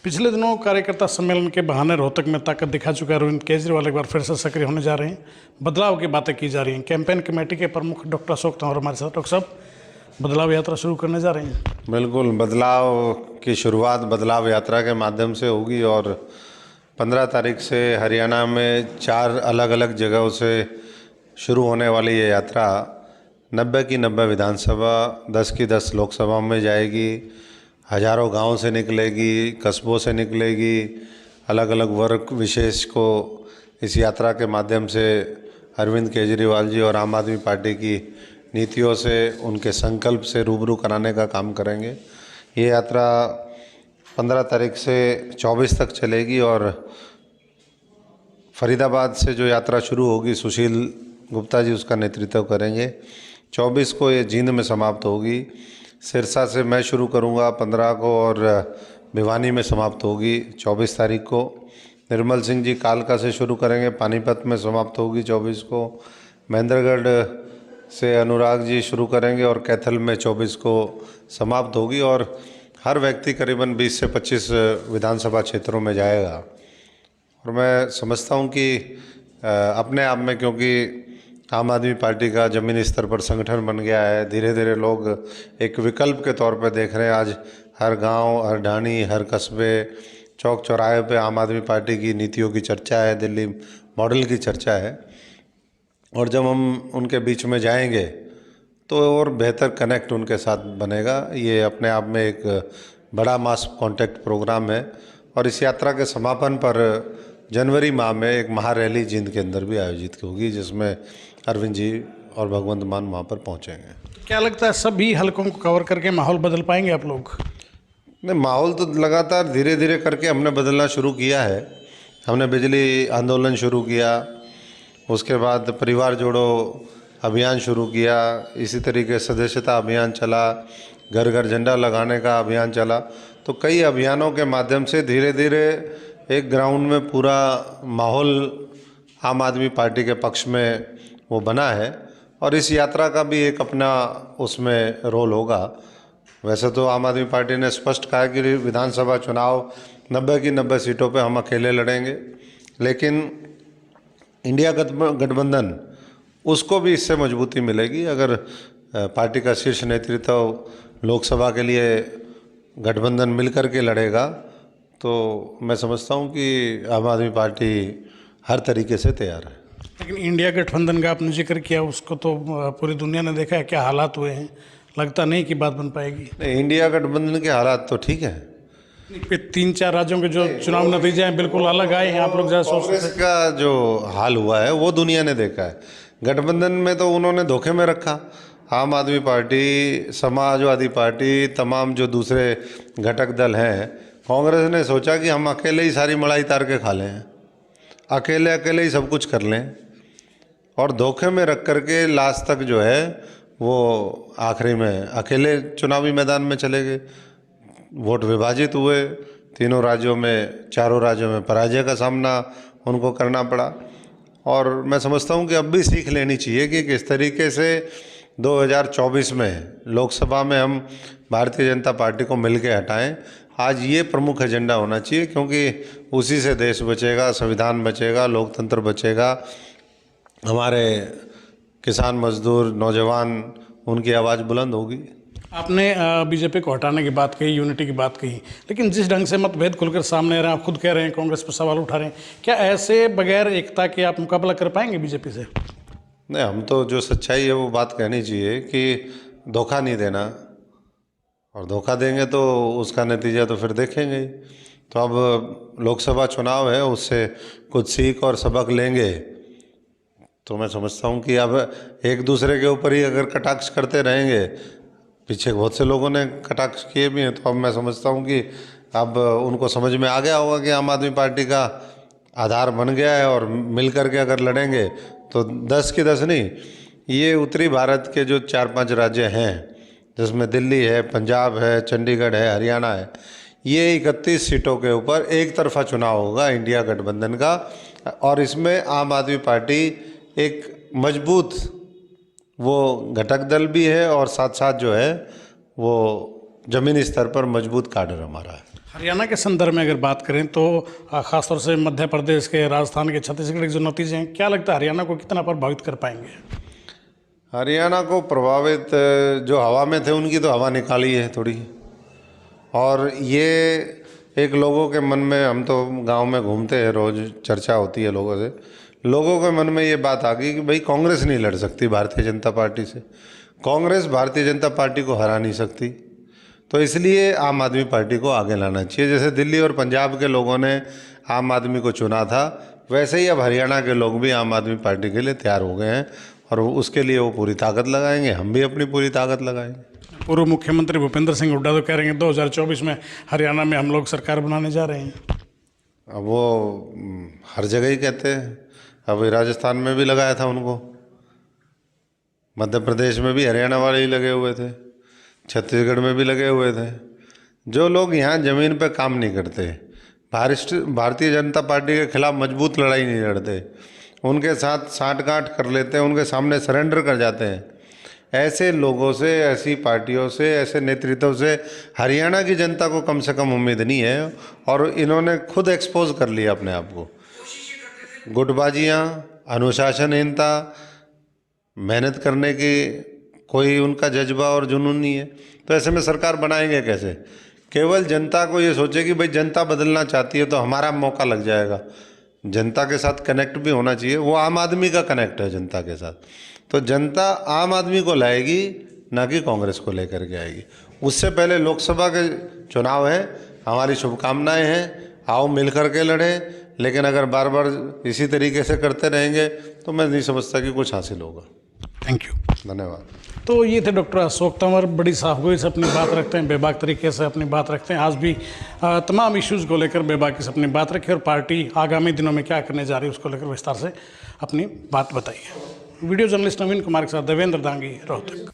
पिछले दिनों कार्यकर्ता सम्मेलन के बहाने रोहतक में ताकत दिखा चुका अरविंद केजरीवाल एक बार फिर से सक्रिय होने जा रहे हैं। बदलाव की बातें की जा रही हैं। कैंपेन कमेटी के प्रमुख डॉक्टर अशोक तंवर हमारे साथ। डॉक्टर साहब, बदलाव यात्रा शुरू करने जा रहे हैं। बिल्कुल, बदलाव की शुरुआत बदलाव यात्रा के माध्यम से होगी और 15 तारीख से हरियाणा में 4 अलग अलग जगहों से शुरू होने वाली ये यात्रा 90 की 90 विधानसभा, 10 की 10 लोकसभा में जाएगी। हजारों गांव से निकलेगी, कस्बों से निकलेगी। अलग अलग वर्ग विशेष को इस यात्रा के माध्यम से अरविंद केजरीवाल जी और आम आदमी पार्टी की नीतियों से, उनके संकल्प से रूबरू कराने का काम करेंगे। ये यात्रा 15 तारीख से 24 तक चलेगी और फरीदाबाद से जो यात्रा शुरू होगी, सुशील गुप्ता जी उसका नेतृत्व करेंगे। 24 को ये जींद में समाप्त होगी। सिरसा से मैं शुरू करूंगा 15 को और भिवानी में समाप्त होगी 24 तारीख को। निर्मल सिंह जी कालका से शुरू करेंगे, पानीपत में समाप्त होगी 24 को। महेंद्रगढ़ से अनुराग जी शुरू करेंगे और कैथल में 24 को समाप्त होगी। और हर व्यक्ति करीबन 20 से 25 विधानसभा क्षेत्रों में जाएगा। और मैं समझता हूं कि अपने आप में, क्योंकि आम आदमी पार्टी का ज़मीनी स्तर पर संगठन बन गया है, धीरे धीरे लोग एक विकल्प के तौर पर देख रहे हैं। आज हर गांव, हर ढाणी, हर कस्बे, चौक चौराहे पे आम आदमी पार्टी की नीतियों की चर्चा है, दिल्ली मॉडल की चर्चा है। और जब हम उनके बीच में जाएंगे तो और बेहतर कनेक्ट उनके साथ बनेगा। ये अपने आप में एक बड़ा मास कॉन्टैक्ट प्रोग्राम है। और इस यात्रा के समापन पर जनवरी माह में एक महारैली जींद के अंदर भी आयोजित होगी, जिसमें अरविंद जी और भगवंत मान वहाँ पर पहुँचेंगे। क्या लगता है सभी हलकों को कवर करके माहौल बदल पाएंगे आप लोग? नहीं, माहौल तो लगातार धीरे धीरे करके हमने बदलना शुरू किया है। हमने बिजली आंदोलन शुरू किया, उसके बाद परिवार जोड़ो अभियान शुरू किया, इसी तरीके सदस्यता अभियान चला, घर घर झंडा लगाने का अभियान चला। तो कई अभियानों के माध्यम से धीरे धीरे एक ग्राउंड में पूरा माहौल आम आदमी पार्टी के पक्ष में वो बना है। और इस यात्रा का भी एक अपना उसमें रोल होगा। वैसे तो आम आदमी पार्टी ने स्पष्ट कहा कि विधानसभा चुनाव 90 की 90 सीटों पे हम अकेले लड़ेंगे, लेकिन इंडिया गठबंधन उसको भी इससे मजबूती मिलेगी। अगर पार्टी का शीर्ष नेतृत्व लोकसभा के लिए गठबंधन मिलकर के लड़ेगा तो मैं समझता हूँ कि आम आदमी पार्टी हर तरीके से तैयार है। लेकिन इंडिया गठबंधन का आपने जिक्र किया, उसको तो पूरी दुनिया ने देखा है क्या हालात हुए हैं। लगता नहीं कि बात बन पाएगी। नहीं, इंडिया गठबंधन के हालात तो ठीक है। 3-4 राज्यों के जो चुनाव नतीजे हैं बिल्कुल अलग आए हैं। आप लोग ज़्यादा सोच कांग्रेस का जो हाल हुआ है वो दुनिया ने देखा है। गठबंधन में तो उन्होंने धोखे में रखा। आम आदमी पार्टी, समाजवादी पार्टी, तमाम जो दूसरे घटक दल हैं, कांग्रेस ने सोचा कि हम अकेले ही सारी मलाई तार के खा लें, अकेले अकेले ही सब कुछ कर लें। और धोखे में रख करके लास्ट तक जो है वो आखिरी में अकेले चुनावी मैदान में चले गए। वोट विभाजित हुए, तीनों राज्यों में, चारों राज्यों में पराजय का सामना उनको करना पड़ा। और मैं समझता हूँ कि अब भी सीख लेनी चाहिए कि किस तरीके से 2024 में लोकसभा में हम भारतीय जनता पार्टी को मिल के हटाएँ। आज ये प्रमुख एजेंडा होना चाहिए, क्योंकि उसी से देश बचेगा, संविधान बचेगा, लोकतंत्र बचेगा। हमारे किसान, मजदूर, नौजवान, उनकी आवाज़ बुलंद होगी। आपने बीजेपी को हटाने की बात कही, यूनिटी की बात कही, लेकिन जिस ढंग से मतभेद खुलकर सामने आ रहे हैं, आप खुद कह रहे हैं, कांग्रेस पर सवाल उठा रहे हैं, क्या ऐसे बगैर एकता के आप मुकाबला कर पाएंगे बीजेपी से? नहीं, हम तो जो सच्चाई है वो बात कहनी चाहिए कि धोखा नहीं देना, और धोखा देंगे तो उसका नतीजा तो फिर देखेंगे ही। तो अब लोकसभा चुनाव है, उससे कुछ सीख और सबक लेंगे। तो मैं समझता हूँ कि अब एक दूसरे के ऊपर ही अगर कटाक्ष करते रहेंगे, पीछे बहुत से लोगों ने कटाक्ष किए भी हैं, तो अब मैं समझता हूँ कि अब उनको समझ में आ गया होगा कि आम आदमी पार्टी का आधार बन गया है। और मिल कर के अगर लड़ेंगे तो 10 की 10 नहीं, ये उत्तरी भारत के जो 4-5 राज्य हैं, जिसमें दिल्ली है, पंजाब है, चंडीगढ़ है, हरियाणा है, ये 31 सीटों के ऊपर एक तरफा चुनाव होगा इंडिया गठबंधन का। और इसमें आम आदमी पार्टी एक मजबूत वो घटक दल भी है और साथ साथ जो है वो ज़मीनी स्तर पर मजबूत काडर हमारा है। हरियाणा के संदर्भ में अगर बात करें तो खासतौर से मध्य प्रदेश के, राजस्थान के, छत्तीसगढ़ के जो नतीजे हैं, क्या लगता है हरियाणा को कितना प्रभावित कर पाएंगे? हरियाणा को प्रभावित, जो हवा में थे उनकी तो हवा निकाली है थोड़ी, और ये एक लोगों के मन में, हम तो गांव में घूमते हैं, रोज़ चर्चा होती है लोगों से, लोगों के मन में ये बात आ गई कि भाई कांग्रेस नहीं लड़ सकती भारतीय जनता पार्टी से, कांग्रेस भारतीय जनता पार्टी को हरा नहीं सकती, तो इसलिए आम आदमी पार्टी को आगे लाना चाहिए। जैसे दिल्ली और पंजाब के लोगों ने आम आदमी को चुना था, वैसे ही अब हरियाणा के लोग भी आम आदमी पार्टी के लिए तैयार हो गए हैं, और उसके लिए वो पूरी ताकत लगाएंगे, हम भी अपनी पूरी ताकत लगाएंगे। पूर्व मुख्यमंत्री भूपेंद्र सिंह हुड्डा तो कह रहे हैं 2024 में हरियाणा में हम लोग सरकार बनाने जा रहे हैं। अब वो हर जगह ही कहते हैं, अभी राजस्थान में भी लगाया था उनको, मध्य प्रदेश में भी हरियाणा वाले ही लगे हुए थे, छत्तीसगढ़ में भी लगे हुए थे। जो लोग यहाँ ज़मीन पे काम नहीं करते, भारतीय जनता पार्टी के खिलाफ मजबूत लड़ाई नहीं लड़ते, उनके साथ साठ-गांठ कर लेते हैं, उनके सामने सरेंडर कर जाते हैं, ऐसे लोगों से, ऐसी पार्टियों से, ऐसे नेतृत्व से हरियाणा की जनता को कम से कम उम्मीद नहीं है। और इन्होंने खुद एक्सपोज कर लिया अपने आप को, गुटबाजियाँ, अनुशासनहीनता, मेहनत करने की कोई उनका जज्बा और जुनून नहीं है, तो ऐसे में सरकार बनाएंगे कैसे? केवल जनता को ये सोचे कि भाई जनता बदलना चाहती है तो हमारा मौका लग जाएगा। जनता के साथ कनेक्ट भी होना चाहिए, वो आम आदमी का कनेक्ट है जनता के साथ, तो जनता आम आदमी को लाएगी, ना कि कांग्रेस को लेकर के आएगी। उससे पहले लोकसभा के चुनाव है, हमारी शुभकामनाएं हैं, आओ मिल कर के लड़ें, लेकिन अगर बार बार इसी तरीके से करते रहेंगे तो मैं नहीं समझता कि कुछ हासिल होगा। थैंक यू, धन्यवाद। तो ये थे डॉक्टर अशोक तंवर, बड़ी साफगोई से अपनी बात रखते हैं, बेबाक तरीके से अपनी बात रखते हैं। आज भी तमाम इश्यूज़ को लेकर बेबाकी से अपनी बात रखी, और पार्टी आगामी दिनों में क्या करने जा रही है उसको लेकर विस्तार से अपनी बात बताई है। वीडियो जर्नलिस्ट नवीन कुमार के साथ देवेंद्र दांगी, रोहतक।